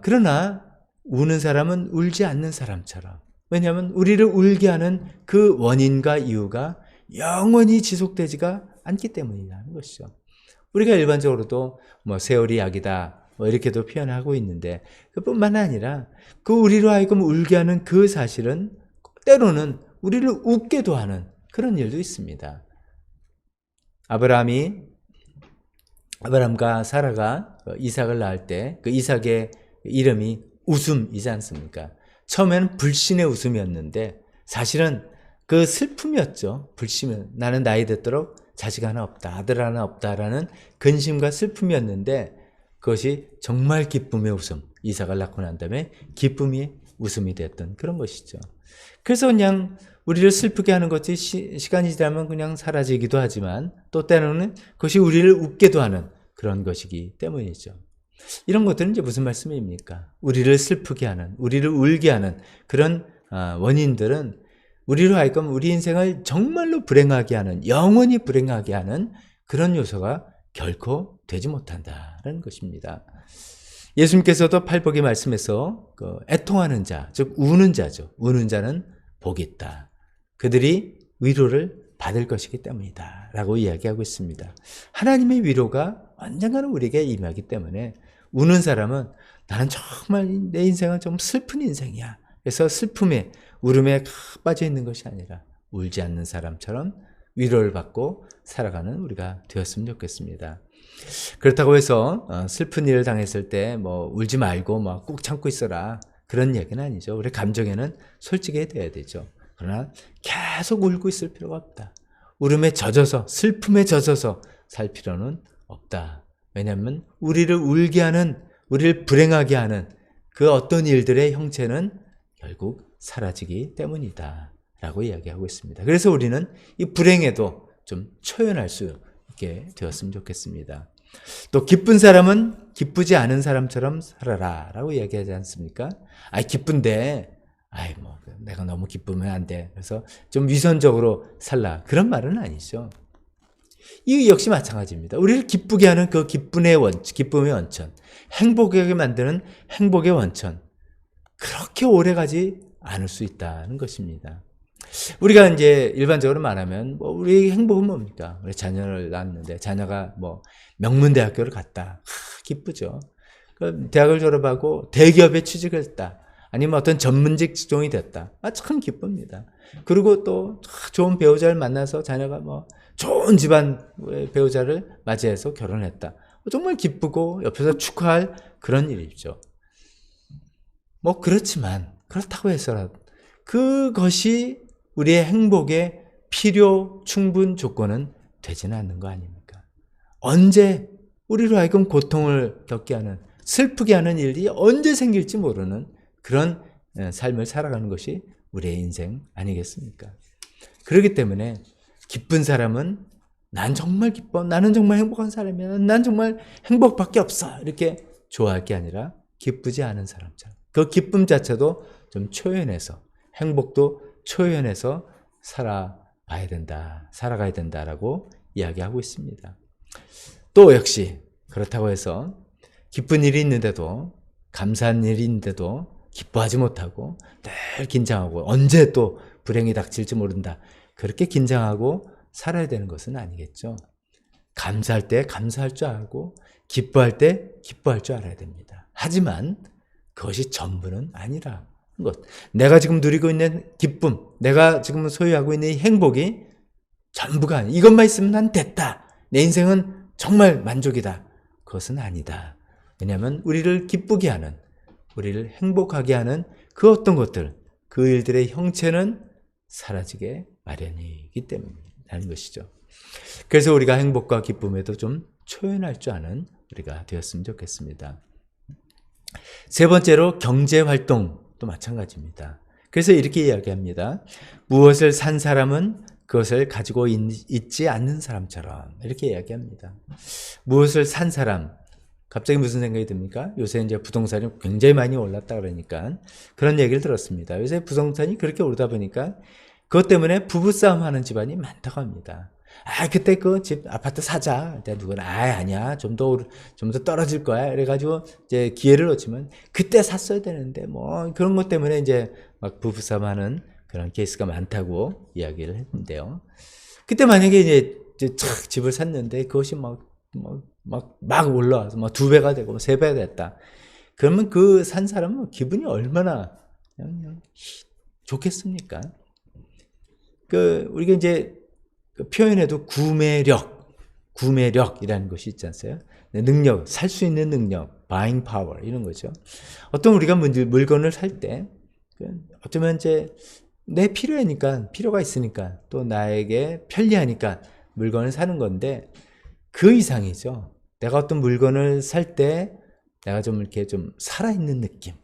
그러나 우는 사람은 울지 않는 사람처럼, 왜냐하면 우리를 울게 하는 그 원인과 이유가 영원히 지속되지가 않기 때문이라는 것이죠. 우리가 일반적으로도 뭐 세월이 약이다 뭐 이렇게도 표현하고 있는데, 그뿐만 아니라 그 우리로 하여금 울게 하는 그 사실은 때로는 우리를 웃게도 하는 그런 일도 있습니다. 아브라함과 사라가 이삭을 낳을 때 그 이삭의 이름이 웃음이지 않습니까? 처음에는 불신의 웃음이었는데 사실은 그 슬픔이었죠. 불신은 나는 나이 듣도록 자식 하나 없다, 아들 하나 없다라는 근심과 슬픔이었는데 그것이 정말 기쁨의 웃음, 이삭을 낳고 난 다음에 기쁨이 웃음이 됐던 그런 것이죠. 그래서 그냥 우리를 슬프게 하는 것이 시간이 지나면 그냥 사라지기도 하지만 또 때로는 그것이 우리를 웃게도 하는 그런 것이기 때문이죠. 이런 것들은 이제 무슨 말씀입니까? 우리를 슬프게 하는, 우리를 울게 하는 그런 원인들은 우리로 하여금 우리 인생을 정말로 불행하게 하는, 영원히 불행하게 하는 그런 요소가 결코 되지 못한다는 것입니다. 예수님께서도 팔복의 말씀에서 애통하는 자, 즉 우는 자죠. 우는 자는 복이 있다. 그들이 위로를 받을 것이기 때문이다 라고 이야기하고 있습니다. 하나님의 위로가 언젠가는 우리에게 임하기 때문에 우는 사람은 나는 정말 내 인생은 좀 슬픈 인생이야. 그래서 슬픔에 울음에 빠져 있는 것이 아니라 울지 않는 사람처럼 위로를 받고 살아가는 우리가 되었으면 좋겠습니다. 그렇다고 해서 슬픈 일을 당했을 때 뭐 울지 말고 뭐 꾹 참고 있어라, 그런 얘기는 아니죠. 우리 감정에는 솔직해야 돼야 되죠. 그러나 계속 울고 있을 필요가 없다. 울음에 젖어서, 슬픔에 젖어서 살 필요는 없다. 왜냐하면 우리를 울게 하는, 우리를 불행하게 하는 그 어떤 일들의 형체는 결국 사라지기 때문이다 라고 이야기하고 있습니다. 그래서 우리는 이 불행에도 좀 초연할 수 있게 되었으면 좋겠습니다. 또 기쁜 사람은 기쁘지 않은 사람처럼 살아라 라고 이야기하지 않습니까? 기쁜데 뭐 내가 너무 기쁘면 안 돼, 그래서 좀 위선적으로 살라, 그런 말은 아니죠. 이 역시 마찬가지입니다. 우리를 기쁘게 하는 그 기쁨의 원천, 행복하게 만드는 행복의 원천, 그렇게 오래가지 않을 수 있다는 것입니다. 우리가 이제 일반적으로 말하면 뭐 우리 행복은 뭡니까? 우리 자녀를 낳았는데 자녀가 뭐 명문대학교를 갔다, 기쁘죠. 대학을 졸업하고 대기업에 취직을 했다, 아니면 어떤 전문직 직종이 됐다, 참 기쁩니다. 그리고 또 좋은 배우자를 만나서 자녀가 뭐 좋은 집안 배우자를 맞이해서 결혼했다, 정말 기쁘고 옆에서 축하할 그런 일이죠. 뭐 그렇지만 그렇다고 해서라도 그것이 우리의 행복의 필요 충분 조건은 되지는 않는 거 아닙니까? 언제 우리로 하여금 고통을 겪게 하는, 슬프게 하는 일이 언제 생길지 모르는 그런 삶을 살아가는 것이 우리의 인생 아니겠습니까? 그렇기 때문에 기쁜 사람은 난 정말 기뻐, 나는 정말 행복한 사람이야, 난 정말 행복밖에 없어, 이렇게 좋아할 게 아니라 기쁘지 않은 사람처럼, 그 기쁨 자체도 좀 초연해서, 행복도 초연해서 살아가야 된다라고 이야기하고 있습니다. 또 역시 그렇다고 해서 기쁜 일이 있는데도, 감사한 일이 있는데도 기뻐하지 못하고 늘 긴장하고 언제 또 불행이 닥칠지 모른다, 그렇게 긴장하고 살아야 되는 것은 아니겠죠. 감사할 때 감사할 줄 알고 기뻐할 때 기뻐할 줄 알아야 됩니다. 하지만 그것이 전부는 아니라 것, 내가 지금 누리고 있는 기쁨, 내가 지금 소유하고 있는 이 행복이 전부가 아니야, 이것만 있으면 난 됐다, 내 인생은 정말 만족이다, 그것은 아니다. 왜냐하면 우리를 기쁘게 하는, 우리를 행복하게 하는 그 어떤 것들, 그 일들의 형체는 사라지게 마련이기 때문이라는 것이죠. 그래서 우리가 행복과 기쁨에도 좀 초연할 줄 아는 우리가 되었으면 좋겠습니다. 세 번째로 경제활동도 마찬가지입니다. 그래서 이렇게 이야기합니다. 무엇을 산 사람은 그것을 가지고 있지 않는 사람처럼, 이렇게 이야기합니다. 무엇을 산 사람, 갑자기 무슨 생각이 듭니까? 요새 이제 부동산이 굉장히 많이 올랐다 그러니까 그런 얘기를 들었습니다. 요새 부동산이 그렇게 오르다 보니까 그것 때문에 부부싸움 하는 집안이 많다고 합니다. 그때 그 집, 아파트 사자. 누구는, 아니야. 좀 더 떨어질 거야. 그래가지고 이제 기회를 놓치면 그때 샀어야 되는데, 뭐, 그런 것 때문에 이제 막 부부싸움 하는 그런 케이스가 많다고 이야기를 했는데요. 그때 만약에 이제 착 집을 샀는데 그것이 막 올라와서 막 2배가 되고 3배가 됐다. 그러면 그 산 사람은 기분이 얼마나 그냥 좋겠습니까? 우리가 이제 표현에도 구매력이라는 것이 있지 않습니까? 능력, 살 수 있는 능력, buying power, 이런 거죠. 어떤 우리가 물건을 살 때, 어쩌면 이제 내 필요가 있으니까, 또 나에게 편리하니까 물건을 사는 건데, 그 이상이죠. 내가 어떤 물건을 살 때, 내가 좀 이렇게 좀 살아있는 느낌,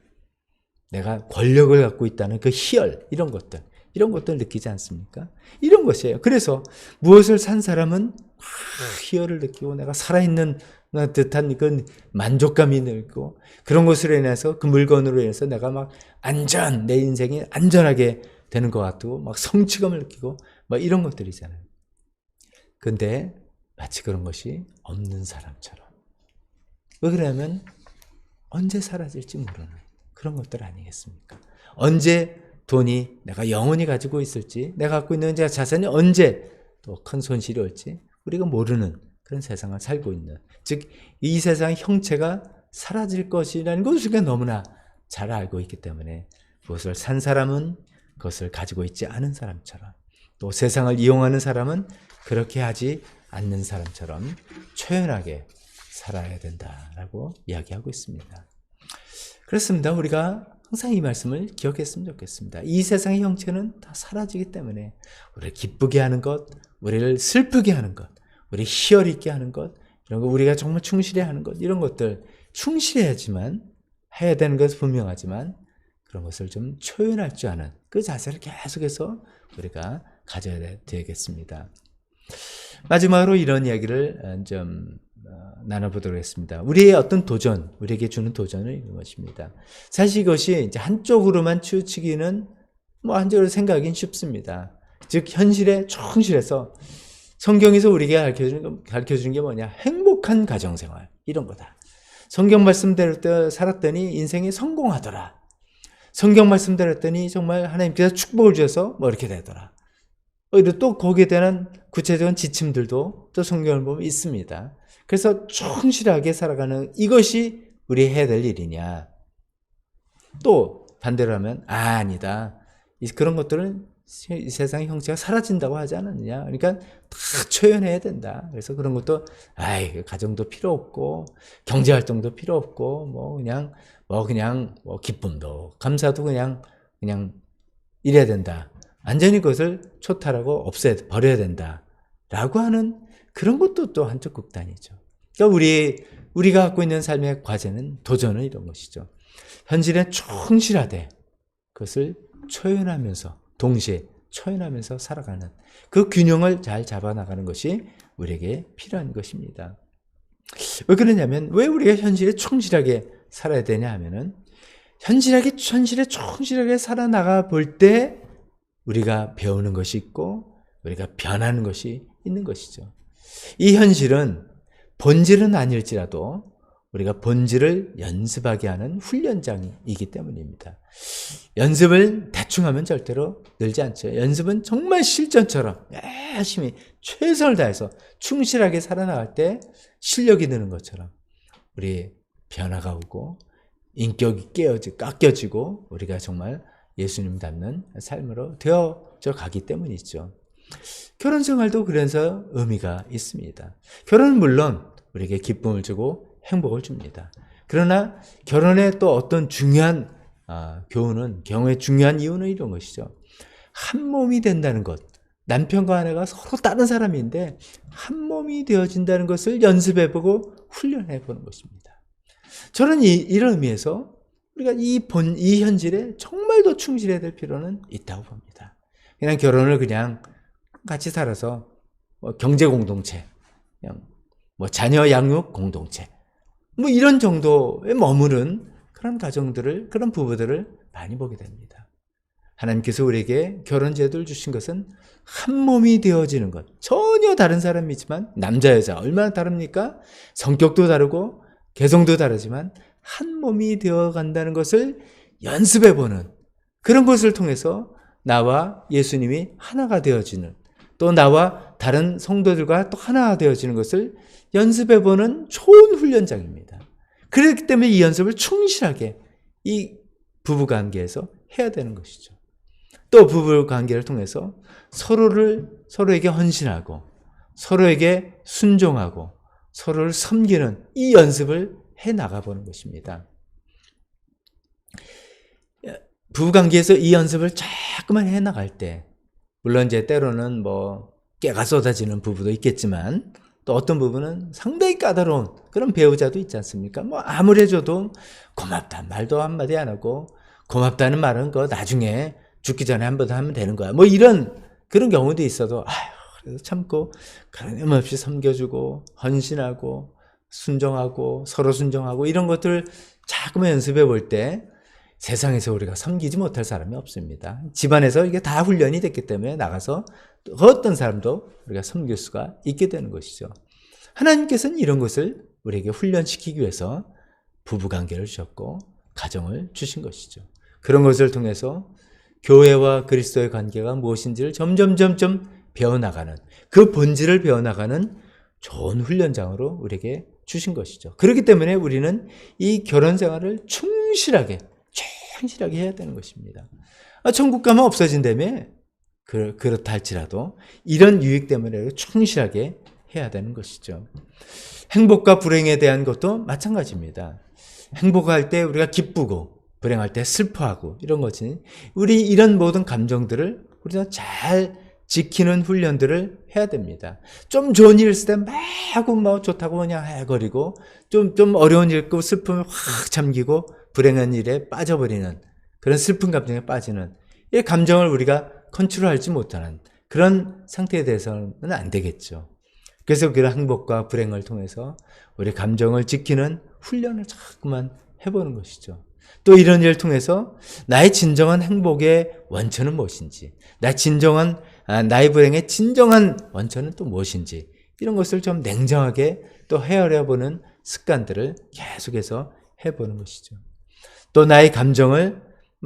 내가 권력을 갖고 있다는 그 희열, 이런 것들 느끼지 않습니까? 이런 것이에요. 그래서 무엇을 산 사람은 희열을 느끼고 내가 살아있는 듯한 그 만족감이 늘고, 그런 것으로 인해서, 그 물건으로 인해서 내가 막 내 인생이 안전하게 되는 것 같고, 막 성취감을 느끼고, 막 이런 것들이잖아요. 근데 마치 그런 것이 없는 사람처럼. 왜 그러냐면 언제 사라질지 모르는 그런 것들 아니겠습니까? 언제 돈이 내가 영원히 가지고 있을지, 내가 갖고 있는 자산이 언제 또 큰 손실이 올지 우리가 모르는 그런 세상을 살고 있는, 즉 이 세상의 형체가 사라질 것이라는 것을 우리가 너무나 잘 알고 있기 때문에 무엇을 산 사람은 그것을 가지고 있지 않은 사람처럼, 또 세상을 이용하는 사람은 그렇게 하지 않는 사람처럼 초연하게 살아야 된다라고 이야기하고 있습니다. 그렇습니다. 우리가 항상 이 말씀을 기억했으면 좋겠습니다. 이 세상의 형체는 다 사라지기 때문에 우리를 기쁘게 하는 것, 우리를 슬프게 하는 것, 우리 희열 있게 하는 것, 이런 거 우리가 정말 충실해야 하는 것, 이런 것들 충실해야지만 해야 되는 것은 분명하지만 그런 것을 좀 초연할 줄 아는 그 자세를 계속해서 우리가 가져야 되겠습니다. 마지막으로 이런 이야기를 좀 나눠보도록 하겠습니다. 우리의 어떤 도전, 우리에게 주는 도전은 이런 것입니다. 사실 이것이 이제 한쪽으로만 치우치기는 한쪽으로 생각하기는 쉽습니다. 즉 현실에 충실해서 성경에서 우리에게 가르쳐주는 게 뭐냐? 행복한 가정생활 이런 거다. 성경 말씀대로 살았더니 인생이 성공하더라. 성경 말씀대로 했더니 정말 하나님께서 축복을 주셔서 이렇게 되더라. 오히려 또 거기에 대한 구체적인 지침들도 또 성경을 보면 있습니다. 그래서 충실하게 살아가는 이것이 우리 해야 될 일이냐. 또 반대로 하면 아니다. 그런 것들은 이 세상의 형체가 사라진다고 하지 않았느냐. 그러니까 다 초연해야 된다. 그래서 그런 것도 가정도 필요 없고 경제활동도 필요 없고 그냥 기쁨도 감사도 그냥 이래야 된다. 완전히 그것을 초탈하고 버려야 된다라고 하는 그런 것도 또 한쪽 극단이죠. 그러니까 우리가 갖고 있는 삶의 과제는 도전은 이런 것이죠. 현실에 충실하되 그것을 초연하면서 동시에 초연하면서 살아가는 그 균형을 잘 잡아나가는 것이 우리에게 필요한 것입니다. 왜 그러냐면 왜 우리가 현실에 충실하게 살아야 되냐 하면은 현실에 충실하게 살아나가 볼 때 우리가 배우는 것이 있고 우리가 변하는 것이 있는 것이죠. 이 현실은 본질은 아닐지라도 우리가 본질을 연습하게 하는 훈련장이기 때문입니다. 연습을 대충 하면 절대로 늘지 않죠. 연습은 정말 실전처럼 열심히 최선을 다해서 충실하게 살아나갈 때 실력이 느는 것처럼 우리 변화가 오고 인격이 깎여지고 우리가 정말 예수님 닮는 삶으로 되어져 가기 때문이죠. 결혼 생활도 그래서 의미가 있습니다. 결혼은 물론 우리에게 기쁨을 주고 행복을 줍니다. 그러나 결혼의 또 어떤 중요한 경우의 중요한 이유는 이런 것이죠. 한 몸이 된다는 것. 남편과 아내가 서로 다른 사람인데 한 몸이 되어진다는 것을 연습해보고 훈련해보는 것입니다. 저는 이런 의미에서 우리가 이 현실에 정말 더 충실해야 될 필요는 있다고 봅니다. 그냥 결혼을 그냥 같이 살아서 경제 공동체, 그냥 자녀 양육 공동체, 이런 정도에 머무른 그런 가정들을, 그런 부부들을 많이 보게 됩니다. 하나님께서 우리에게 결혼 제도를 주신 것은 한 몸이 되어지는 것. 전혀 다른 사람이지만 남자 여자 얼마나 다릅니까? 성격도 다르고 개성도 다르지만 한 몸이 되어 간다는 것을 연습해보는 그런 것을 통해서 나와 예수님이 하나가 되어지는, 또 나와 다른 성도들과 또 하나가 되어지는 것을 연습해보는 좋은 훈련장입니다. 그렇기 때문에 이 연습을 충실하게 이 부부관계에서 해야 되는 것이죠. 또 부부관계를 통해서 서로에게 헌신하고 서로에게 순종하고 서로를 섬기는 이 연습을 해 나가보는 것입니다. 부부관계에서 이 연습을 자꾸만 해 나갈 때 물론 이제 때로는 깨가 쏟아지는 부부도 있겠지만 또 어떤 부부는 상당히 까다로운 그런 배우자도 있지 않습니까? 아무리 해줘도 고맙다는 말도 한마디 안 하고 고맙다는 말은 나중에 죽기 전에 한 번 하면 되는 거야. 이런 그런 경우도 있어도 그래서 참고 가늠없이 섬겨주고 헌신하고 순종하고 서로 순종하고 이런 것들을 자꾸만 연습해 볼 때 세상에서 우리가 섬기지 못할 사람이 없습니다. 집안에서 이게 다 훈련이 됐기 때문에 나가서 어떤 사람도 우리가 섬길 수가 있게 되는 것이죠. 하나님께서는 이런 것을 우리에게 훈련시키기 위해서 부부관계를 주셨고 가정을 주신 것이죠. 그런 것을 통해서 교회와 그리스도의 관계가 무엇인지를 점점 배워나가는, 그 본질을 배워나가는 좋은 훈련장으로 우리에게 주신 것이죠. 그렇기 때문에 우리는 이 결혼 생활을 충실하게 해야 되는 것입니다. 천국 가면 없어진다며? 그렇다 할지라도 이런 유익 때문에 충실하게 해야 되는 것이죠. 행복과 불행에 대한 것도 마찬가지입니다. 행복할 때 우리가 기쁘고 불행할 때 슬퍼하고 이런 거지. 우리 이런 모든 감정들을 우리가 잘 지키는 훈련들을 해야 됩니다. 좀 좋은 일 있을 때 막 좋다고 그냥 해거리고 좀 어려운 일 있고 슬픔을 확 잠기고 불행한 일에 빠져버리는 그런 슬픈 감정에 빠지는 이 감정을 우리가 컨트롤하지 못하는 그런 상태에 대해서는 안 되겠죠. 그래서 그런 행복과 불행을 통해서 우리 감정을 지키는 훈련을 자꾸만 해보는 것이죠. 또 이런 일을 통해서 나의 진정한 행복의 원천은 무엇인지, 나의 불행의 진정한 원천은 또 무엇인지 이런 것을 좀 냉정하게 또 헤아려보는 습관들을 계속해서 해보는 것이죠. 또 나의 감정을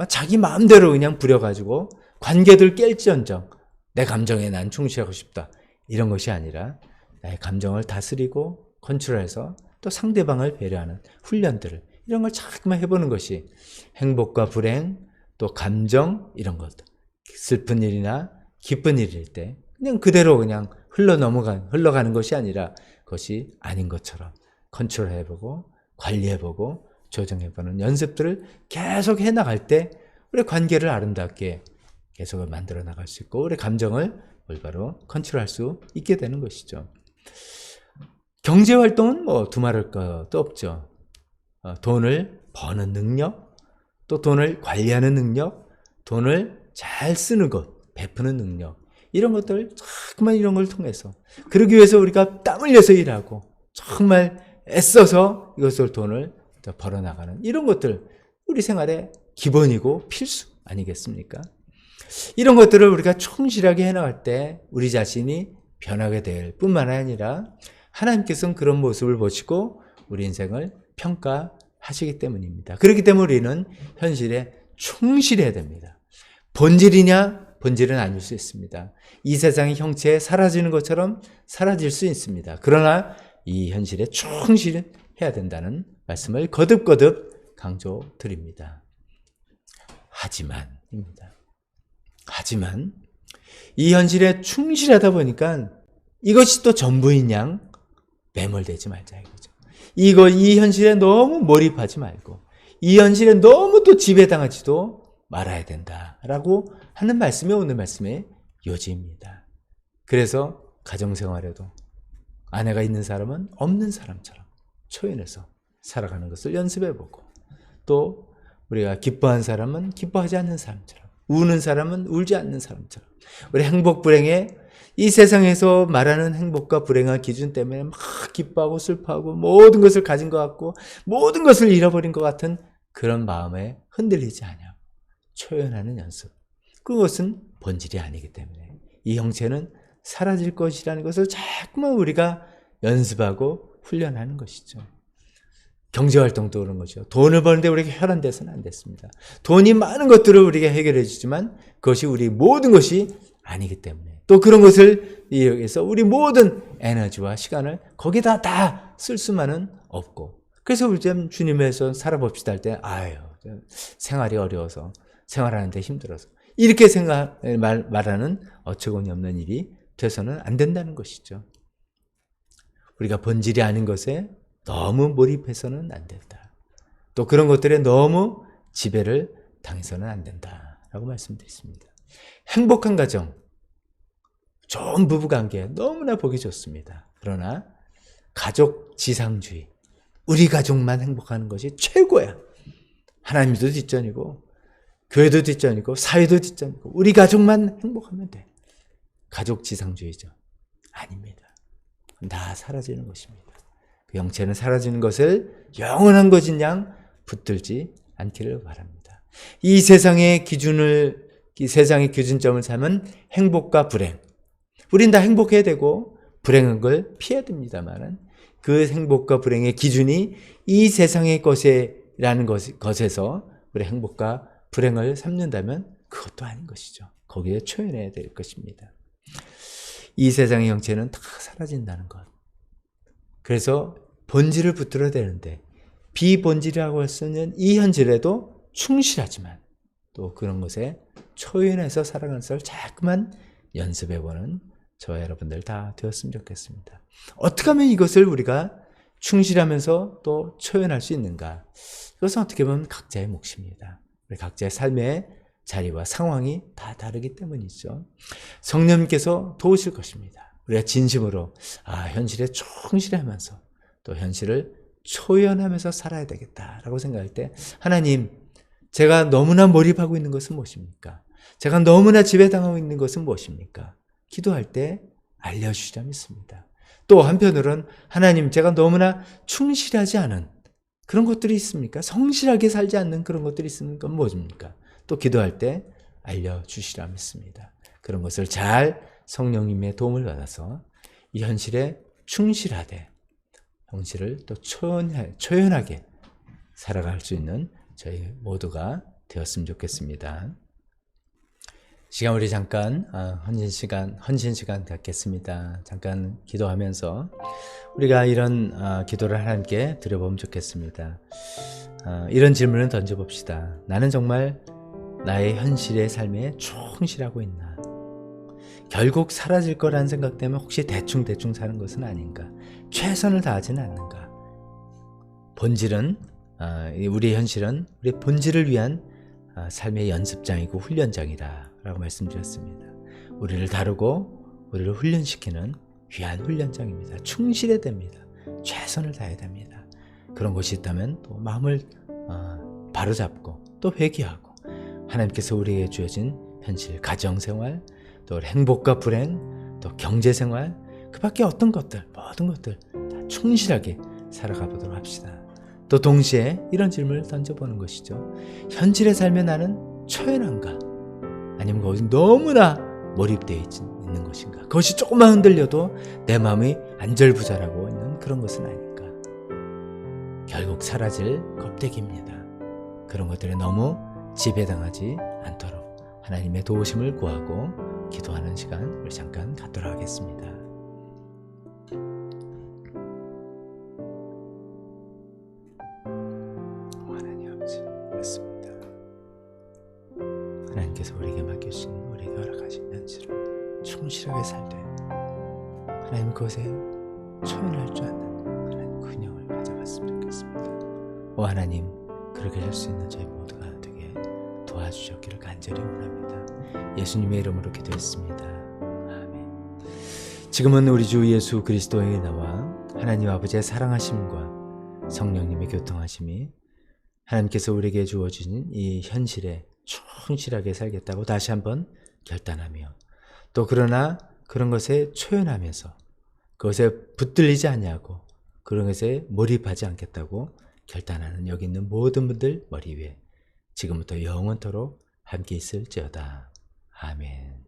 자기 마음대로 그냥 부려가지고 관계들 깰지언정 내 감정에 난 충실하고 싶다 이런 것이 아니라 나의 감정을 다스리고 컨트롤해서 또 상대방을 배려하는 훈련들을 이런 걸 자꾸만 해보는 것이 행복과 불행 또 감정 이런 것 슬픈 일이나 기쁜 일일 때 그냥 그대로 그냥 흘러가는 것이 아니라 그것이 아닌 것처럼 컨트롤해보고 관리해보고 조정해보는 연습들을 계속 해나갈 때 우리 관계를 아름답게 계속 만들어 나갈 수 있고 우리 감정을 올바로 컨트롤할 수 있게 되는 것이죠. 경제활동은 두말할 것도 없죠. 돈을 버는 능력, 또 돈을 관리하는 능력, 돈을 잘 쓰는 것, 베푸는 능력 이런 것들 자꾸만 이런 걸 통해서 그러기 위해서 우리가 땀 흘려서 일하고 정말 애써서 이것을 돈을 벌어나가는 이런 것들 우리 생활의 기본이고 필수 아니겠습니까? 이런 것들을 우리가 충실하게 해나갈 때 우리 자신이 변하게 될 뿐만 아니라 하나님께서는 그런 모습을 보시고 우리 인생을 평가하시기 때문입니다. 그렇기 때문에 우리는 현실에 충실해야 됩니다. 본질이냐? 본질은 아닐 수 있습니다. 이 세상의 형체에 사라지는 것처럼 사라질 수 있습니다. 그러나 이 현실에 충실해야 된다는 말씀을 거듭거듭 강조드립니다. 하지만 이 현실에 충실하다 보니까 이것이 또 전부인 양 매몰되지 말자 이거죠. 이 현실에 너무 몰입하지 말고 이 현실에 너무 또 지배당하지도 말아야 된다라고 하는 말씀이 오늘 말씀의 요지입니다. 그래서 가정생활에도 아내가 있는 사람은 없는 사람처럼 초연해서 살아가는 것을 연습해보고 또 우리가 기뻐하는 사람은 기뻐하지 않는 사람처럼 우는 사람은 울지 않는 사람처럼 우리 행복 불행에 이 세상에서 말하는 행복과 불행한 기준 때문에 막 기뻐하고 슬퍼하고 모든 것을 가진 것 같고 모든 것을 잃어버린 것 같은 그런 마음에 흔들리지 않아 초연하는 연습 그것은 본질이 아니기 때문에 이 형체는 사라질 것이라는 것을 자꾸만 우리가 연습하고 훈련하는 것이죠. 경제활동도 그런 거죠. 돈을 버는데 우리가 혈안돼서는 안 됐습니다. 돈이 많은 것들을 우리가 해결해 주지만 그것이 우리 모든 것이 아니기 때문에 또 그런 것을 이용해서 우리 모든 에너지와 시간을 거기다 다 쓸 수만은 없고 그래서 우리 좀 주님에서 살아봅시다 할 때 생활이 어려워서 생활하는데 힘들어서 이렇게 말하는 어처구니 없는 일이 돼서는 안 된다는 것이죠. 우리가 본질이 아닌 것에 너무 몰입해서는 안 된다. 또 그런 것들에 너무 지배를 당해서는 안 된다라고 말씀드렸습니다. 행복한 가정, 좋은 부부관계 너무나 보기 좋습니다. 그러나 가족 지상주의, 우리 가족만 행복하는 것이 최고야. 하나님도 뒷전이고 교회도 뒷전이고 사회도 뒷전이고 우리 가족만 행복하면 돼. 가족 지상주의죠. 아닙니다. 다 사라지는 것입니다. 그 영체는 사라지는 것을 영원한 것인 양 붙들지 않기를 바랍니다. 이 세상의 기준점을 삼은 행복과 불행. 우린 다 행복해야 되고 불행한 걸 피해야 됩니다만 그 행복과 불행의 기준이 이 세상의 것이라는 것에서 우리 행복과 불행을 삼는다면 그것도 아닌 것이죠. 거기에 초연해야 될 것입니다. 이 세상의 형체는 다 사라진다는 것. 그래서 본질을 붙들어야 되는데 비본질이라고 할 수 있는 이 현실에도 충실하지만 또 그런 것에 초연해서 살아가는 것을 자꾸만 연습해보는 저와 여러분들 다 되었으면 좋겠습니다. 어떻게 하면 이것을 우리가 충실하면서 또 초연할 수 있는가? 이것은 어떻게 보면 각자의 몫입니다. 우리 각자의 삶의 자리와 상황이 다 다르기 때문이죠. 성령님께서 도우실 것입니다. 우리가 진심으로 현실에 충실하면서 또 현실을 초연하면서 살아야 되겠다라고 생각할 때 하나님, 제가 너무나 몰입하고 있는 것은 무엇입니까? 제가 너무나 지배당하고 있는 것은 무엇입니까? 기도할 때 알려주시라 믿습니다. 또 한편으로는 하나님, 제가 너무나 충실하지 않은 그런 것들이 있습니까? 성실하게 살지 않는 그런 것들이 있으면 그건 무엇입니까? 또 기도할 때 알려주시라 믿습니다. 그런 것을 잘 성령님의 도움을 받아서 이 현실에 충실하되 현실을 또 초연하게 살아갈 수 있는 저희 모두가 되었으면 좋겠습니다. 시간 우리 잠깐 헌신 시간 갖겠습니다. 잠깐 기도하면서 우리가 이런 기도를 하나님께 드려보면 좋겠습니다. 이런 질문을 던져봅시다. 나는 정말 나의 현실의 삶에 충실하고 있나? 결국 사라질 거라는 생각 때문에 혹시 대충 사는 것은 아닌가? 최선을 다하지는 않는가? 본질은 우리의 현실은 우리 본질을 위한 삶의 연습장이고 훈련장이다 라고 말씀드렸습니다. 우리를 다루고 우리를 훈련시키는 귀한 훈련장입니다. 충실해야 됩니다. 최선을 다해야 됩니다. 그런 것이 있다면 또 마음을 바로잡고 또 회개하고 하나님께서 우리에게 주어진 현실, 가정생활, 또 행복과 불행, 또 경제생활, 그 밖에 어떤 것들, 모든 것들 다 충실하게 살아가 보도록 합시다. 또 동시에 이런 질문을 던져보는 것이죠. 현실의 삶에 나는 초연한가? 아니면 거기서 너무나 몰입되어 있는 것인가? 그것이 조금만 흔들려도 내 마음이 안절부절하고 있는 그런 것은 아닐까? 결국 사라질 껍데기입니다. 그런 것들에 너무 지배당하지 않도록 하나님의 도우심을 구하고 기도하는 시간 우리 잠깐 갖도록 하겠습니다. 하나님 아버지, 그렇습니다. 하나님께서 우리에게 맡겨주신, 우리에게 허락하신 현실을 충실하게 살되 하나님 그것에 초연할 줄 아는 하나님 근형을 가져갔으면 좋겠습니다. 오 하나님, 그렇게 할 수 있는 저희 모두가 되게 도와주셨기를 간절히 원합니다. 예수님의 이름으로 기도했습니다. 아멘. 지금은 우리 주 예수 그리스도의 은혜와 하나님 아버지의 사랑하심과 성령님의 교통하심이 하나님께서 우리에게 주어진 이 현실에 충실하게 살겠다고 다시 한번 결단하며 또 그러나 그런 것에 초연하면서 그것에 붙들리지 않냐고 그런 것에 몰입하지 않겠다고 결단하는 여기 있는 모든 분들 머리 위에 지금부터 영원토록 함께 있을지어다. 아멘.